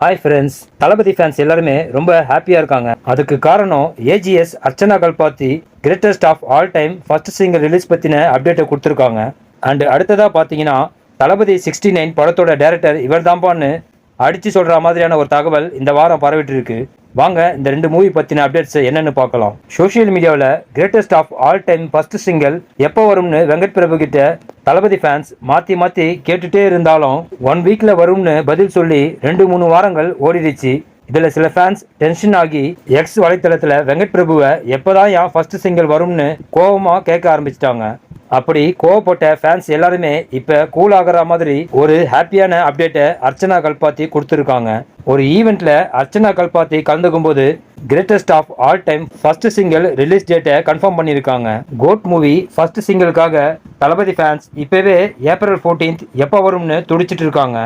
Hi friends, தளபதி fans எல்லாருமே ரொம்ப ஹாப்பியாக இருக்காங்க. அதுக்கு காரணம் AGS Archana Kalpathi greatest of all time first single release பற்றின அப்டேட்டை கொடுத்துருக்காங்க. அண்ட் அடுத்ததாக பார்த்தீங்கன்னா தளபதி 69 படத்தோட டைரக்டர் இவர் தான்பான்னு அடித்து சொல்கிற மாதிரியான ஒரு தகவல் இந்த வாரம் பரவிட்டு இருக்கு. வாங்க இந்த ரெண்டு மூவி பற்றின அப்டேட்ஸ் என்னன்னு பார்க்கலாம். சோஷியல் மீடியாவில் greatest of all time first single எப்போ வரும்னு வெங்கட் பிரபு கிட்ட தளபதி ஃபேன்ஸ் மாற்றி கேட்டுட்டே இருந்தாலும் 1 வீக்கில் வரும்னு பதில் சொல்லி 2-3 வாரங்கள் ஓடிடுச்சு. இதில் சில ஃபேன்ஸ் டென்ஷன் ஆகி எக்ஸ் வலைத்தளத்தில் வெங்கட் பிரபுவை எப்போதான் ஏன் ஃபர்ஸ்ட் சிங்கிள் வரும்னு கோபமாக கேட்க ஆரம்பிச்சிட்டாங்க. அப்படி கோவப்பட்ட ஃபேன்ஸ் எல்லாருமே இப்போ கூல் ஆகிற மாதிரி ஒரு ஹாப்பியான அப்டேட்டை அர்ச்சனா கல்பாத்தி கொடுத்துருக்காங்க. ஒரு ஈவெண்ட்ல அர்ச்சனா கல்பாத்தி கலந்துக்கும் போது greatest of all time first single release டேட்டை கன்ஃபார்ம் பண்ணியிருக்காங்க. கோட் மூவி ஃபர்ஸ்ட் சிங்கிளுக்காக தளபதி ஃபேன்ஸ் இப்போவே ஏப்ரல் 14 எப்போ வரும்னு துடிச்சிட்டு இருக்காங்க.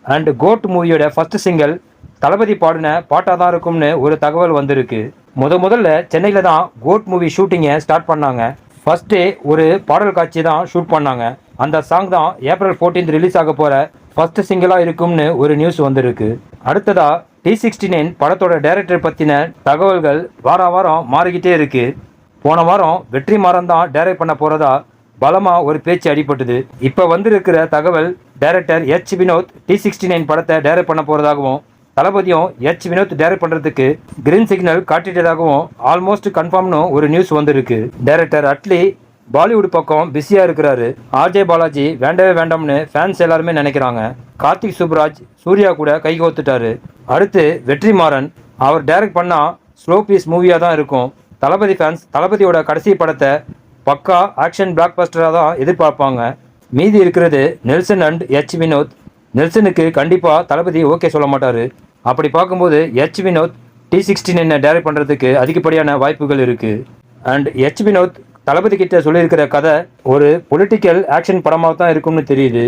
அண்ட் கோட் மூவியோட ஃபர்ஸ்ட் சிங்கிள் தளபதி பாடின பாட்டாக தான் இருக்கும்னு ஒரு தகவல் வந்திருக்கு. முதல்ல சென்னையில் தான் கோட் மூவி ஷூட்டிங்கை ஸ்டார்ட் பண்ணாங்க. ஃபர்ஸ்ட் டே ஒரு பாடல் காட்சி தான் ஷூட் பண்ணாங்க. அந்த சாங் தான் ஏப்ரல் 14 ரிலீஸ் ஆக போகிற ஃபர்ஸ்ட் சிங்கிளாக இருக்கும்னு ஒரு நியூஸ் வந்திருக்கு. அடுத்ததா T69 படத்தோட டைரக்டர் பற்றின தகவல்கள் வாரம் மாறிக்கிட்டே இருக்கு. போன வாரம் வெற்றிமாறன் தான் டைரக்ட் பண்ண போகிறதா பலமாக ஒரு பேச்சு அடிபட்டது. இப்போ வந்திருக்கிற தகவல் டைரக்டர் H. வினோத் T69 படத்தை டைரக்ட் பண்ண போகிறதாகவும் தளபதியும் H. வினோத் டைரக்ட் பண்ணுறதுக்கு கிரீன் சிக்னல் காட்டிட்டதாகவும் ஆல்மோஸ்ட் கன்ஃபார்ம்னு ஒரு நியூஸ் வந்திருக்கு. டைரக்டர் அட்லி பாலிவுட் பக்கம் பிஸியாக இருக்கிறாரு. RJ பாலாஜி வேண்டவே வேண்டாம்னு ஃபேன்ஸ் எல்லாருமே நினைக்கிறாங்க. கார்த்திக் சுப்ராஜ் சூர்யா கூட கைகோத்துட்டாரு. அடுத்து வெற்றிமாறன், அவர் டைரக்ட் பண்ணால் ஸ்லோ பீஸ் மூவியாக தான் இருக்கும். தளபதி ஃபேன்ஸ் தளபதியோட கடைசி படத்தை பக்கா ஆக்ஷன் பிளாக் பஸ்டராக தான் எதிர்பார்ப்பாங்க. மீதி இருக்கிறது நெல்சன் அண்ட் H. வினோத். நெல்சனுக்கு கண்டிப்பாக தளபதி ஓகே சொல்ல மாட்டார். அப்படி பார்க்கும்போது H. வினோத் T69 டைரக்ட் பண்ணுறதுக்கு அதிகப்படியான வாய்ப்புகள் இருக்குது. And H. வினோத் தளபதி கிட்ட சொல்லியிருக்கிற கதை ஒரு பொலிட்டிக்கல் ஆக்ஷன் படமாக தான் இருக்கும்னு தெரியுது.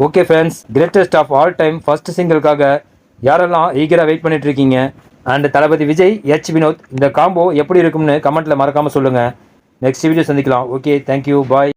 Okay friends, greatest of all time first சிங்கிளுக்காக யாரெல்லாம் ஈகராக வெயிட் பண்ணிட்டு இருக்கீங்க? And Thalapathy Vijay H. வினோத் இந்த காம்போ எப்படி இருக்கும்னு கமெண்ட்டில் மறக்காமல் சொல்லுங்கள். நெக்ஸ்ட் வீடியோ சந்திக்கலாம். ஓகே, தேங்க்யூ, பாய்.